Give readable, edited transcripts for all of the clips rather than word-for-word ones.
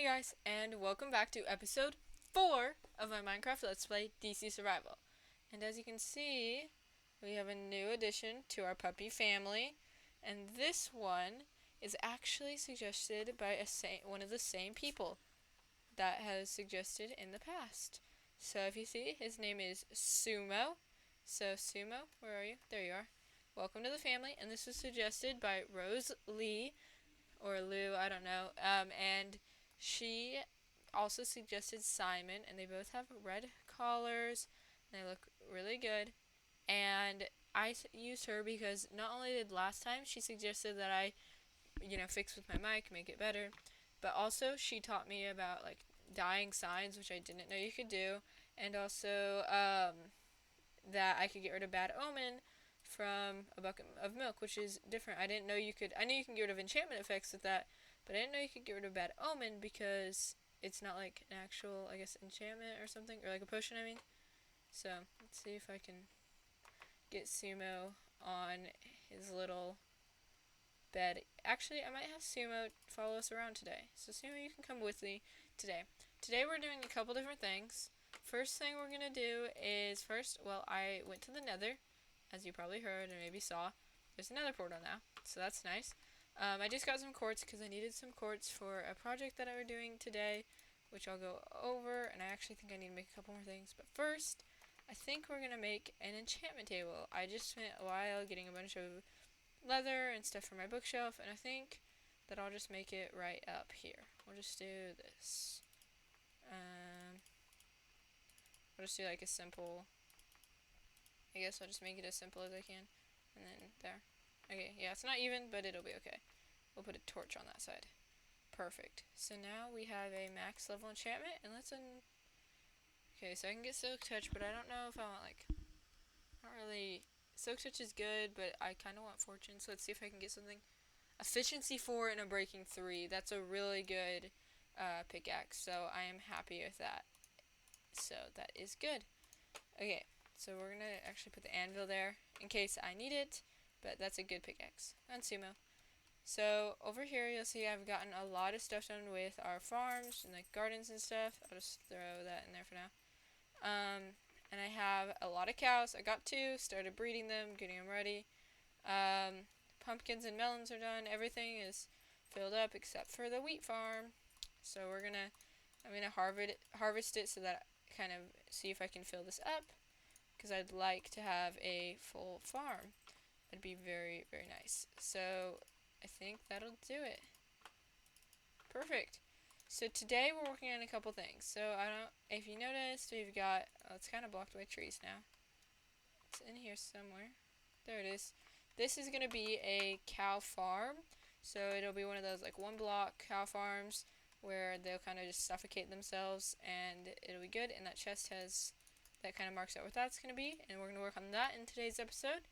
guys, and welcome back to episode 4 of my Minecraft Let's Play DC Survival. And as you can see, we have a new addition to our puppy family, and this one is actually suggested by one of the same people that has suggested in the past. So if you see, his name is Sumo. So Sumo, where are you? There you are. Welcome to the family, and this was suggested by Rose Lee, or Lou, I don't know, and she also suggested Simon, and they both have red collars, and they look really good, and I used her because not only did last time she suggested that I, fix with my mic, make it better, but also she taught me about, dying signs, which I didn't know you could do, and also, that I could get rid of bad omen from a bucket of milk, which is different. I didn't know you could. I knew you can get rid of enchantment effects with that, but I didn't know you could get rid of bad omen because it's not like an actual, I guess, enchantment or something, or like a potion, I mean. So, let's see if I can get Sumo on his little bed. Actually, I might have Sumo follow us around today. So, Sumo, you can come with me today. Today we're doing a couple different things. First thing we're going to do is I went to the nether, as you probably heard and maybe saw. There's another portal now, so that's nice. I just got some quartz because I needed some quartz for a project that I were doing today, which I'll go over, and I actually think I need to make a couple more things. But first, I think we're going to make an enchantment table. I just spent a while getting a bunch of leather and stuff for my bookshelf, and I think that I'll just make it right up here. We'll just do this. I'll just do like a simple, I guess I'll just make it as simple as I can. And then there. Okay, yeah, it's not even, but it'll be okay. We'll put a torch on that side. Perfect. So now we have a max level enchantment, and okay, so I can get Silk Touch, but I don't know if I want, not really. Silk Touch is good, but I kind of want Fortune, so let's see if I can get something. Efficiency 4 and a Breaking 3. That's a really good pickaxe, so I am happy with that. So that is good. Okay, so we're going to actually put the anvil there in case I need it, but that's a good pickaxe. And Sumo. So over here you'll see I've gotten a lot of stuff done with our farms and gardens and stuff. I'll just throw that in there for now. And I have a lot of cows. I got 2, started breeding them, getting them ready. Pumpkins and melons are done. Everything is filled up except for the wheat farm. So I'm gonna harvest it so that I kind of see if I can fill this up, because I'd like to have a full farm. That'd be very, very nice. So I think that'll do it. Perfect. So today we're working on a couple things. So if you noticed, we've got, it's kind of blocked by trees now. It's in here somewhere. There it is. This is going to be a cow farm. So it'll be one of those one block cow farms where they'll kind of just suffocate themselves, and it'll be good. And that chest that kind of marks out what that's going to be, and we're going to work on that in today's episode.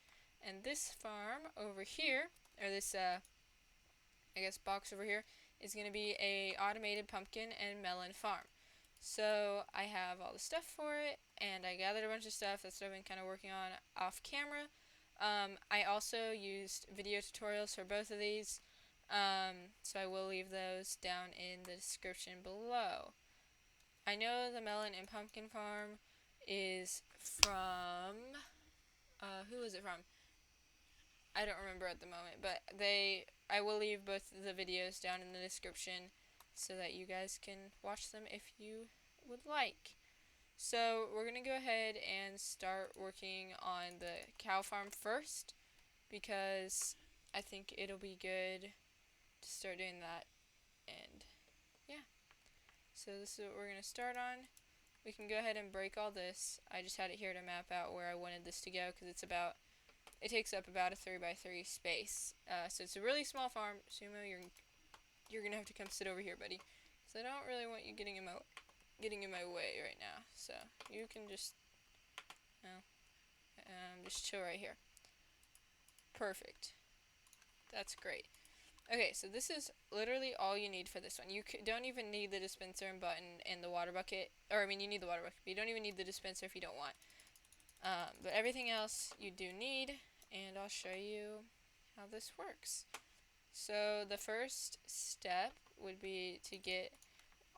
And this farm over here, or this I guess box over here, is going to be a automated pumpkin and melon farm. So I have all the stuff for it, and I gathered a bunch of stuff. That's what I've been kind of working on off camera. I also used video tutorials for both of these, so I will leave those down in the description below. I know the melon and pumpkin farm is from, who is it from? I don't remember at the moment, but I will leave both the videos down in the description so that you guys can watch them if you would like. So we're going to go ahead and start working on the cow farm first, because I think it'll be good to start doing that. And yeah, so this is what we're going to start on. We can go ahead and break all this. I just had it here to map out where I wanted this to go, because it takes up about a 3x3 space. So it's a really small farm. Sumo, you're gonna have to come sit over here, buddy, because I don't really want you getting in my way right now. So you can just chill right here. Perfect. That's great. Okay, so this is literally all you need for this one. You don't even need the dispenser and button and the water bucket. Or, I mean, you need the water bucket, but you don't even need the dispenser if you don't want. But everything else you do need, and I'll show you how this works. So the first step would be to get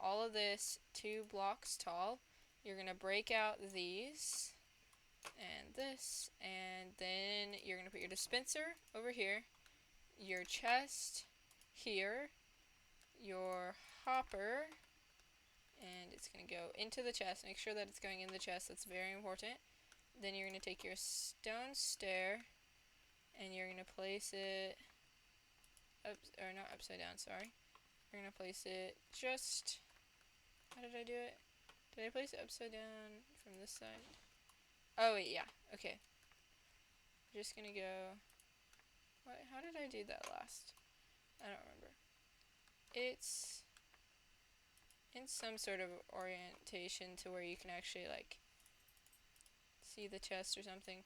all of this 2 blocks tall. You're going to break out these and this, and then you're going to put your dispenser over here, your chest here, your hopper, and it's going to go into the chest. Make sure that it's going in the chest. That's very important. Then you're going to take your stone stair and you're going to place it up, or not upside down, sorry. You're going to place it just, how did I do it? Did I place it upside down from this side? Oh wait, yeah, okay. I'm just going to go, what? How did I do that last? I don't remember. It's in some sort of orientation to where you can actually like see the chest or something.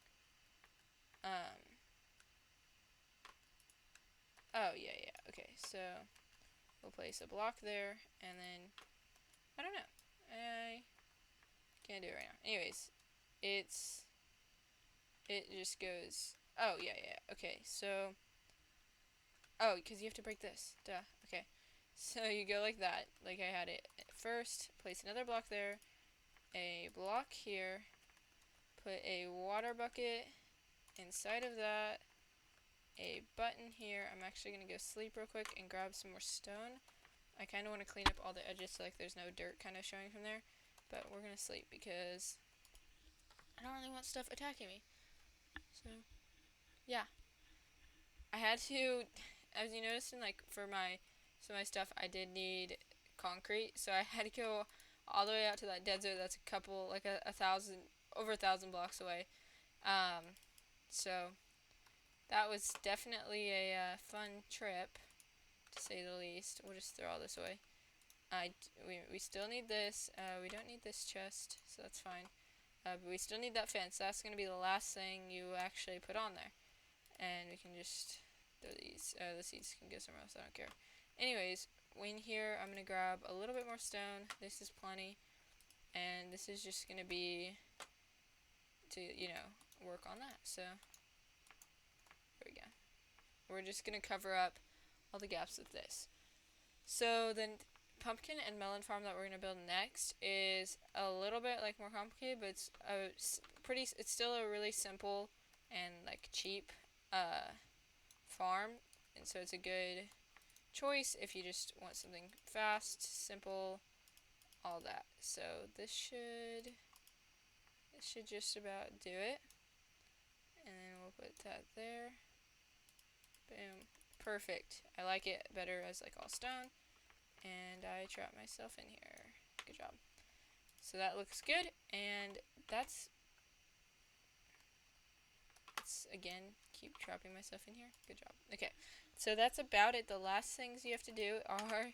Oh yeah, okay, so we'll place a block there, and then, I don't know, I can't do it right now. Anyways, it just goes, oh yeah, okay, so, oh, because you have to break this, duh, okay. So you go like that, like I had it first, place another block there, a block here, put a water bucket inside of that, a button here. I'm actually going to go sleep real quick and grab some more stone. I kind of want to clean up all the edges so like there's no dirt kind of showing from there, but we're going to sleep because I don't really want stuff attacking me. So, yeah. I had to, as you noticed in like for my stuff, I did need concrete, so I had to go all the way out to that desert that's a couple, like over 1,000 blocks away. So that was definitely a fun trip, to say the least. We'll just throw all this away. We still need this. We don't need this chest, so that's fine. But we still need that fence. That's going to be the last thing you actually put on there. And we can just throw these. The seeds can go somewhere else. I don't care. Anyways, in here, I'm going to grab a little bit more stone. This is plenty. And this is just going to be to, work on that. So, there we go. We're just going to cover up all the gaps with this. So, then pumpkin and melon farm that we're going to build next is a little bit like more complicated, but it's still a really simple and like cheap farm, and so it's a good choice if you just want something fast, simple, all that. So this should just about do it, and then we'll put that there. Boom. Perfect. I like it better as like all stone. And I trapped myself in here. Good job. So that looks good, and that's again, keep trapping myself in here. Good job. Okay, so that's about it. The last things you have to do are,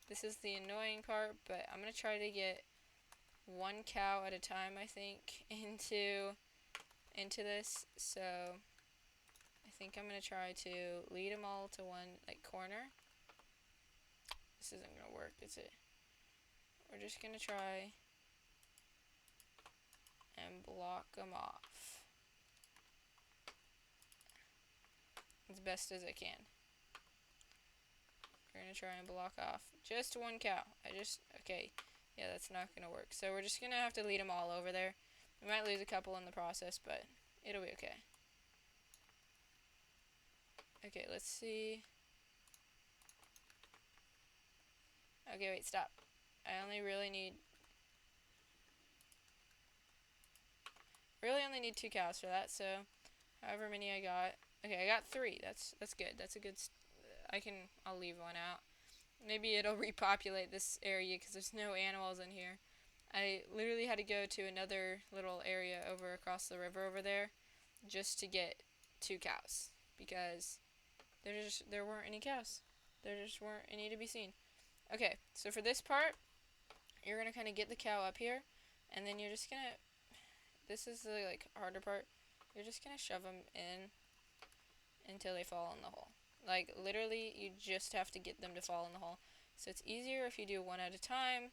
this is the annoying part, but I'm going to try to get 1 cow at a time, I think, into this. So I think I'm going to try to lead them all to one like corner. This isn't going to work, is it? We're just going to try and block them off as best as I can. We're going to try and block off just 1 cow. Okay, yeah, that's not going to work. So we're just going to have to lead them all over there. We might lose a couple in the process, but it'll be okay. Okay, let's see. Okay, wait, stop. I really only need 2 cows for that, so however many I got. Okay, I got 3. That's good. That's a good I'll leave 1 out. Maybe it'll repopulate this area because there's no animals in here. I literally had to go to another little area over across the river over there just to get 2 cows because there weren't any cows. There just weren't any to be seen. Okay, so for this part, you're going to kind of get the cow up here, and then you're just going to, this is the like harder part, you're just going to shove them in until they fall in the hole. Like literally, you just have to get them to fall in the hole. So it's easier if you do 1 at a time,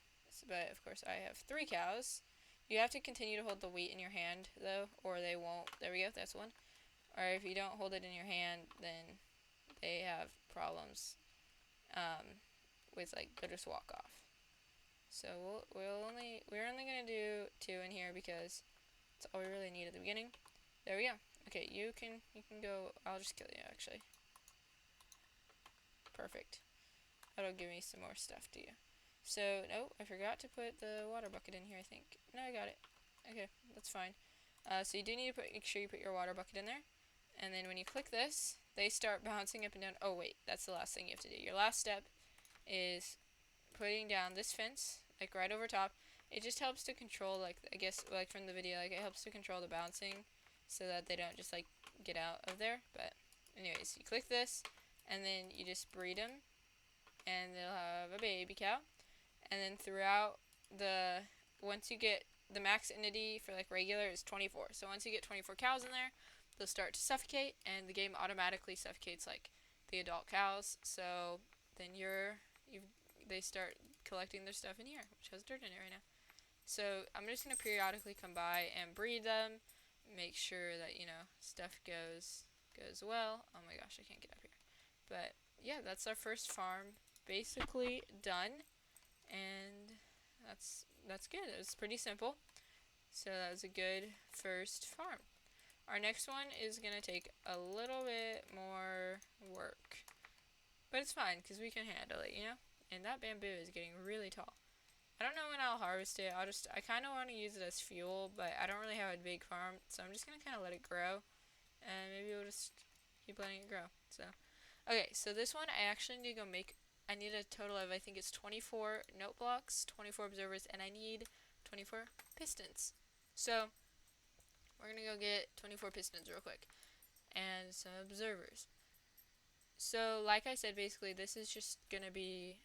but of course I have 3 cows. You have to continue to hold the wheat in your hand though, or they won't, there we go, that's 1. Or if you don't hold it in your hand, then they have problems with like, they'll just walk off. So we're only gonna do 2 in here because that's all we really need at the beginning. There we go. Okay, you can go. I'll just kill you actually. Perfect. That'll give me some more stuff to you. So no, I forgot to put the water bucket in here. I think. No, I got it. Okay, that's fine. So you do need to make sure you put your water bucket in there. And then when you click this, they start bouncing up and down. Oh wait, that's the last thing you have to do. Your last step is putting down this fence, like right over top. It just helps to control, like, I guess, like from the video, like it helps to control the bouncing so that they don't just like get out of there. But anyways, you click this and then you just breed them and they'll have a baby cow. And then throughout once you get the max entity for like regular is 24. So once you get 24 cows in there, they'll start to suffocate and the game automatically suffocates like the adult cows. So then they start collecting their stuff in here, which has dirt in it right now. So I'm just going to periodically come by and breed them, make sure that, stuff goes well. Oh my gosh, I can't get up here. But yeah, that's our first farm basically done. And that's good. It was pretty simple. So that was a good first farm. Our next one is going to take a little bit more work. But it's fine because we can handle it, And that bamboo is getting really tall. I don't know when I'll harvest it. I kind of want to use it as fuel, but I don't really have a big farm, so I'm just going to kind of let it grow. And maybe we'll just keep letting it grow. So, okay, so this one I actually need to go make. I need a total of, I think it's 24 note blocks, 24 observers, and I need 24 pistons. So, we're going to go get 24 pistons real quick. And some observers. So, like I said, basically, this is just going to be...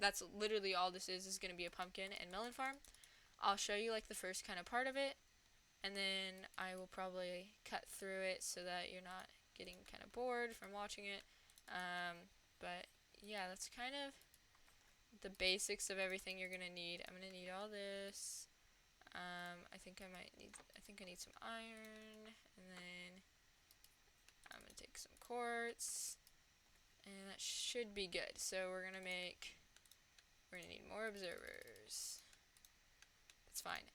That's literally all this is going to be a pumpkin and melon farm. I'll show you, like, the first kind of part of it. And then I will probably cut through it so that you're not getting kind of bored from watching it. But yeah, that's kind of the basics of everything you're gonna need. I'm gonna need all this. I think I need some iron, and then I'm gonna take some quartz, and that should be good. So we're gonna need more observers. That's fine.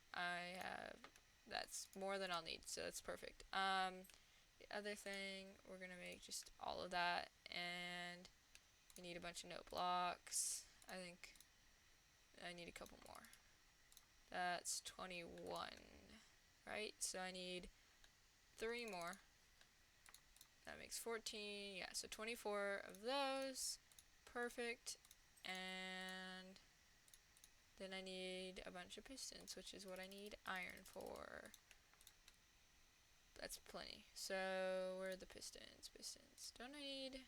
That's more than I'll need, so that's perfect. The other thing, we're gonna make just all of that, and we need a bunch of note blocks. I think I need a couple more. That's 21, right? So I need 3 more. That makes 14. Yeah, so 24 of those. Perfect. And then I need a bunch of pistons, which is what I need iron for. That's plenty. So where are the pistons? Don't I need...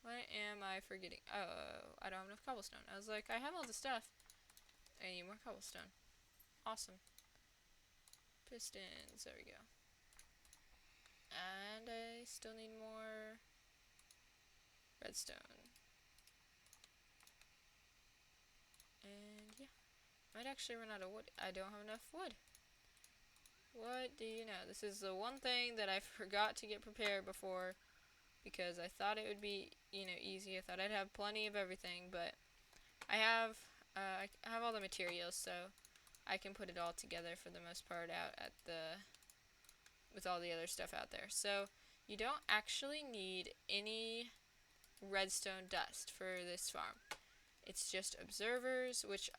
What am I forgetting? Oh, I don't have enough cobblestone. I was like, I have all the stuff. I need more cobblestone. Awesome. Pistons. There we go. And I still need more redstone. And yeah. Might actually run out of wood. I don't have enough wood. What do you know? This is the one thing that I forgot to get prepared before, because I thought it would be, easy. I thought I'd have plenty of everything, but I have all the materials, so I can put it all together for the most part out at with all the other stuff out there. So you don't actually need any redstone dust for this farm. It's just observers, which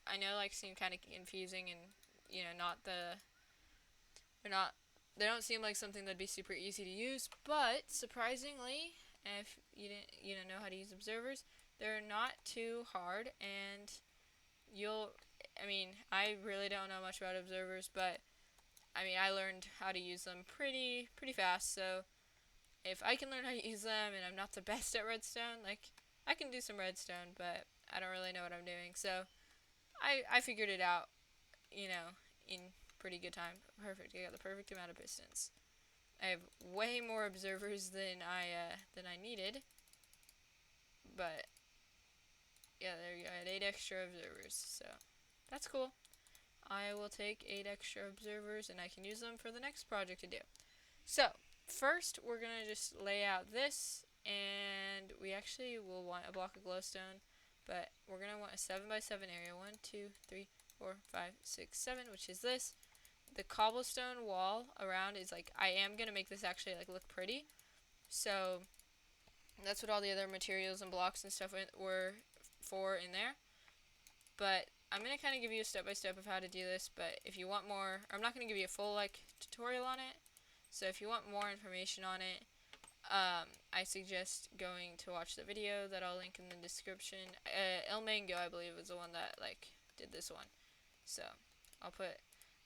I know seem kind of confusing and they don't seem like something that'd be super easy to use, but surprisingly, if you didn't know how to use observers, they're not too hard, and I really don't know much about observers, but I learned how to use them pretty fast, so if I can learn how to use them and I'm not the best at redstone, I can do some redstone, but I don't really know what I'm doing, so I figured it out, in pretty good time. Perfect. I got the perfect amount of pistons. I have way more observers than I needed. But yeah, there you go. I had 8 extra observers, so that's cool. I will take 8 extra observers and I can use them for the next project to do. So first we're gonna just lay out this, and we actually will want a block of glowstone, but we're going to want a 7x7 area. 1, 2, 3, 4, 5, 6, 7, which is this. The cobblestone wall around is like, I am going to make this actually like look pretty. So that's what all the other materials and blocks and stuff were for in there. But I'm going to kind of give you a step-by-step of how to do this, but if you want more, I'm not going to give you a full like tutorial on it. So if you want more information on it, I suggest going to watch the video that I'll link in the description. Ilmango, I believe, was the one that like did this one. So I'm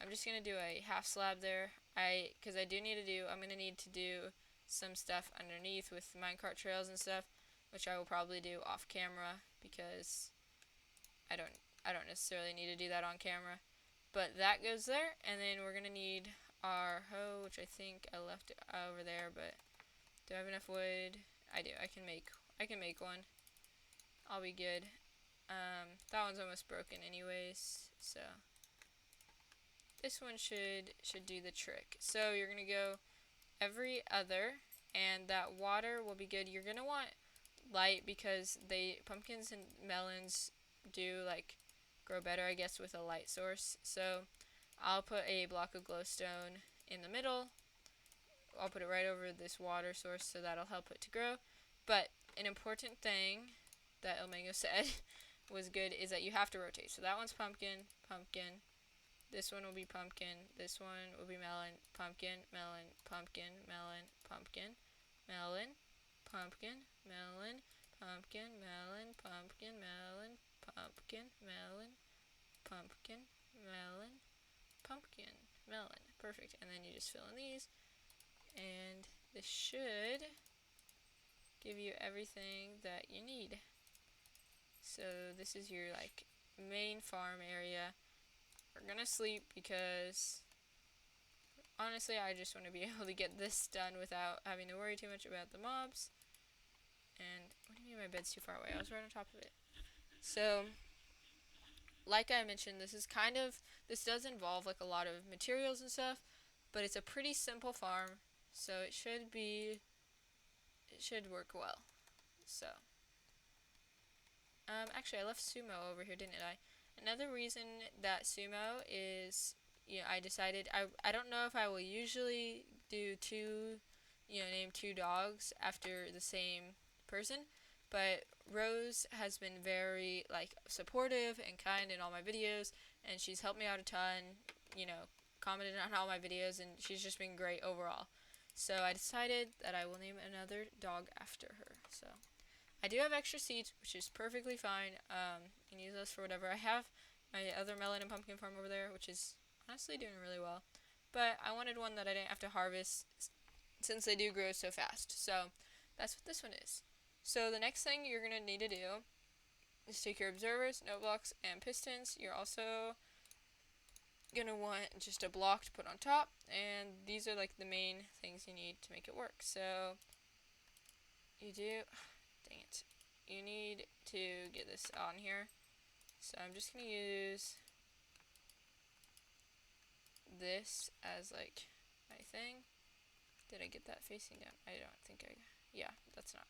just going to do a half slab there. Because I'm going to need to do some stuff underneath with minecart trails and stuff, which I will probably do off camera because I don't necessarily need to do that on camera. But that goes there, and then we're gonna need our hoe, which I think I left it over there, but do I have enough wood? I do. I can make one. I'll be good. That one's almost broken anyways, so this one should do the trick. So you're gonna go every other, and that water will be good. You're gonna want light because pumpkins and melons do like grow better, I guess, with a light source. So I'll put a block of glowstone in the middle. I'll put it right over this water source, so that'll help it to grow. But an important thing that Ilmango said was good is that you have to rotate. So that one's pumpkin, pumpkin. This one will be pumpkin. This one will be melon, pumpkin, melon, pumpkin, melon, pumpkin, melon, pumpkin, melon, pumpkin, melon, pumpkin, melon, pumpkin, melon, pumpkin, melon, pumpkin, melon. Perfect. And then you just fill in these, and this should give you everything that you need. So this is your like main farm area. We're gonna sleep because honestly I just want to be able to get this done without having to worry too much about the mobs. And what do you mean my bed's too far away? I was right on top of it. So like I mentioned, this does involve like a lot of materials and stuff, but it's a pretty simple farm, so it should work well. So actually I left Sumo over here, didn't I? Another reason that Sumo is, I decided, I don't know if I will usually do name two dogs after the same person, but Rose has been very, like, supportive and kind in all my videos, and she's helped me out a ton, commented on all my videos, and she's just been great overall. So I decided that I will name another dog after her, so. I do have extra seeds, which is perfectly fine. You can use those for whatever. I have my other melon and pumpkin farm over there, which is honestly doing really well. But I wanted one that I didn't have to harvest since they do grow so fast. So that's what this one is. So the next thing you're going to need to do is take your observers, note blocks, and pistons. You're also going to want just a block to put on top. And these are like the main things you need to make it work. So you do... Dang it. You need to get this on here. So I'm just going to use this as like my thing. Did I get that facing down? I don't think I... Yeah, that's not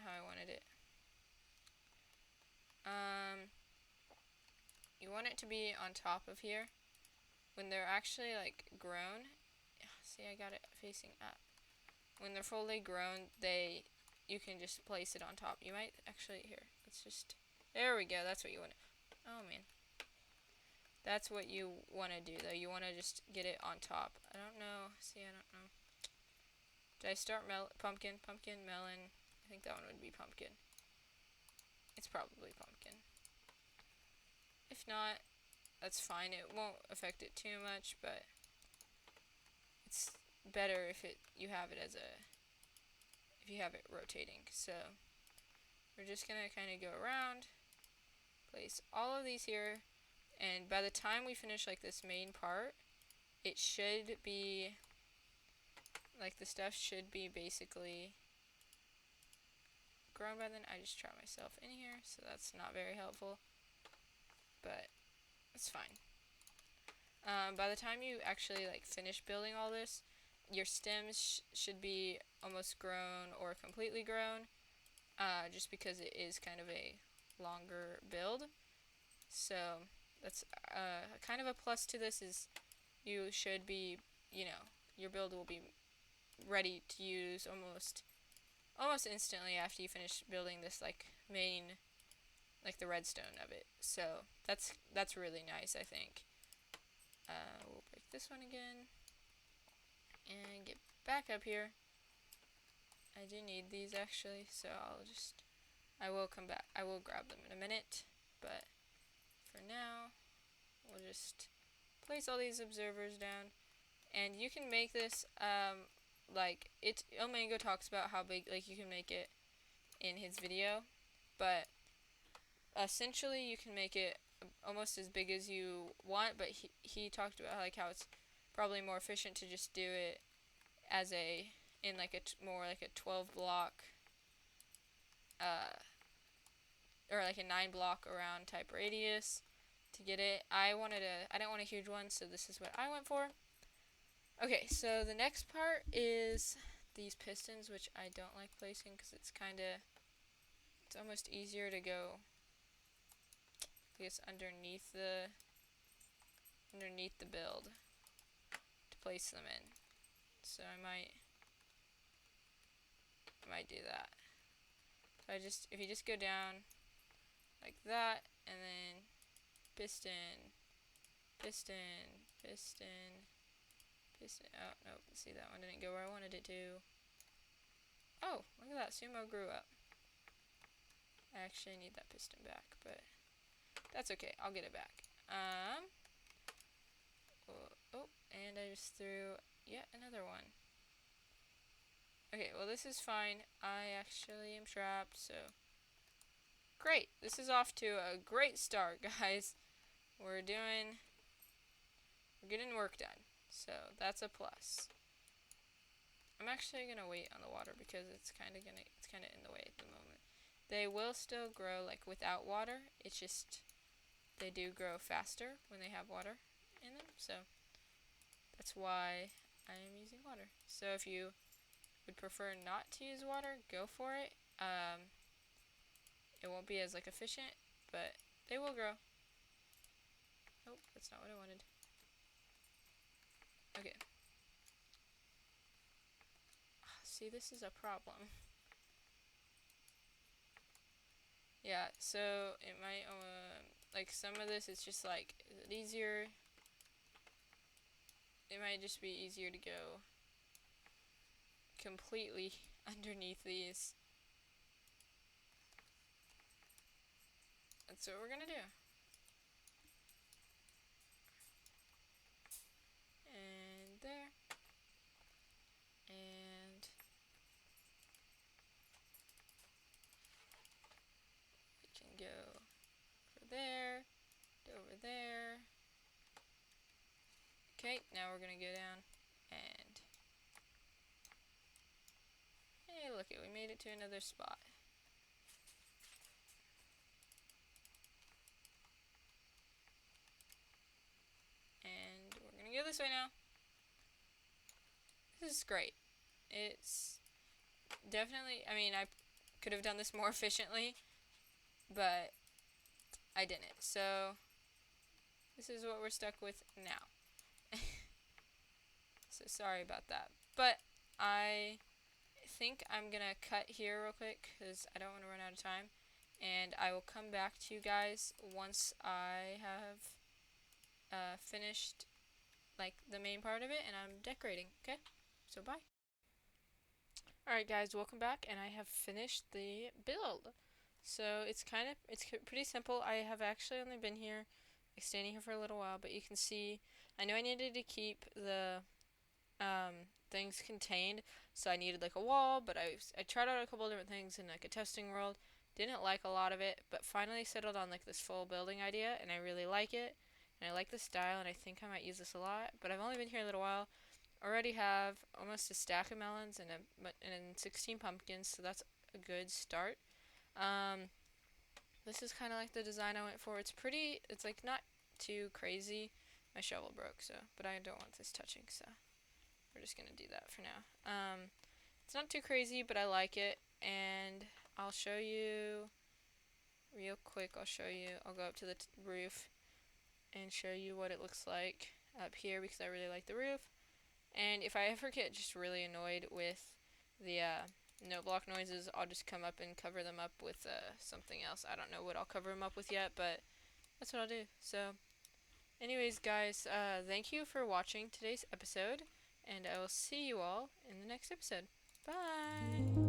how I wanted it. You want it to be on top of here. When they're actually like grown... See, I got it facing up. When they're fully grown, you can just place it on top. You might actually, there we go, that's what you want. Oh man. That's what you want to do though. You want to just get it on top. I don't know. Did I start pumpkin, melon? I think that one would be pumpkin. It's probably pumpkin. If not, that's fine. It won't affect it too much, but it's better if you have it rotating. So we're just gonna kind of go around, place all of these here, and by the time we finish like this main part, it should be like the stuff should be basically grown by then. I just trapped myself in here, so that's not very helpful, but it's fine. By the time you actually like finish building all this, your stems should be almost grown or completely grown. just because it is kind of a longer build. So that's kind of a plus to this is you should be, your build will be ready to use almost instantly after you finish building this like main, like the redstone of it. So that's really nice, I think. We'll break this one again and get back up here. I do need these actually, so I will come back. I will grab them in a minute, but for now, we'll just place all these observers down. And you can make this, like, Omango talks about how big, like, you can make it in his video, but essentially you can make it almost as big as you want, but he talked about, like, how it's probably more efficient to just do it as in like more like a 12 block, or like a 9 block around type radius to get it. I didn't want a huge one, so this is what I went for. Okay, so the next part is these pistons, which I don't like placing because it's almost easier to go, I guess, underneath the build to place them in. So I might do that. So if you just go down like that, and then piston, piston, piston, piston. Oh, nope, see, that one didn't go where I wanted it to. Oh, look at that, Sumo grew up. I actually need that piston back, but that's okay, I'll get it back. Oh, and I just threw yet another one. Okay, well, this is fine. I actually am trapped, so great. This is off to a great start, guys. We're getting work done, so that's a plus. I'm actually gonna wait on the water because it's kind of in the way at the moment. They will still grow like without water. It's just they do grow faster when they have water in them, so that's why I am using water. So if you would prefer not to use water, go for it. It won't be as like efficient, but they will grow. Nope, that's not what I wanted. Okay. See, this is a problem. Yeah, so it might, like some of this it's just like, is it easier? It might just be easier to go completely underneath these. That's what we're gonna do. And there. And we can go over there, over there. Okay, now we're gonna go down and hey, look it, we made it to another spot. And we're gonna go this way now. This is great. It's definitely, I mean, I could have done this more efficiently, but I didn't. So this is what we're stuck with now. So sorry about that. But I think I'm gonna cut here real quick because I don't want to run out of time. And I will come back to you guys once I have finished like the main part of it and I'm decorating. Okay? So bye. Alright guys, welcome back, and I have finished the build. So it's pretty simple. I have actually only been here, like standing here for a little while, but you can see, I knew I needed to keep the things contained, so I needed like a wall, but I tried out a couple of different things in like a testing world, didn't like a lot of it, but finally settled on like this full building idea, and I really like it, and I like the style, and I think I might use this a lot, but I've only been here a little while. Already have almost a stack of melons and 16 pumpkins, so that's a good start. This is kind of like the design I went for. It's like not too crazy. My shovel broke, but I don't want this touching, so we're just gonna do that for now. It's not too crazy, but I like it, and I'll show you real quick. I'll go up to the roof and show you what it looks like up here because I really like the roof. And if I ever get just really annoyed with the note block noises, I'll just come up and cover them up with something else. I don't know what I'll cover them up with yet, but that's what I'll do. So anyways, guys, thank you for watching today's episode, and I will see you all in the next episode. Bye!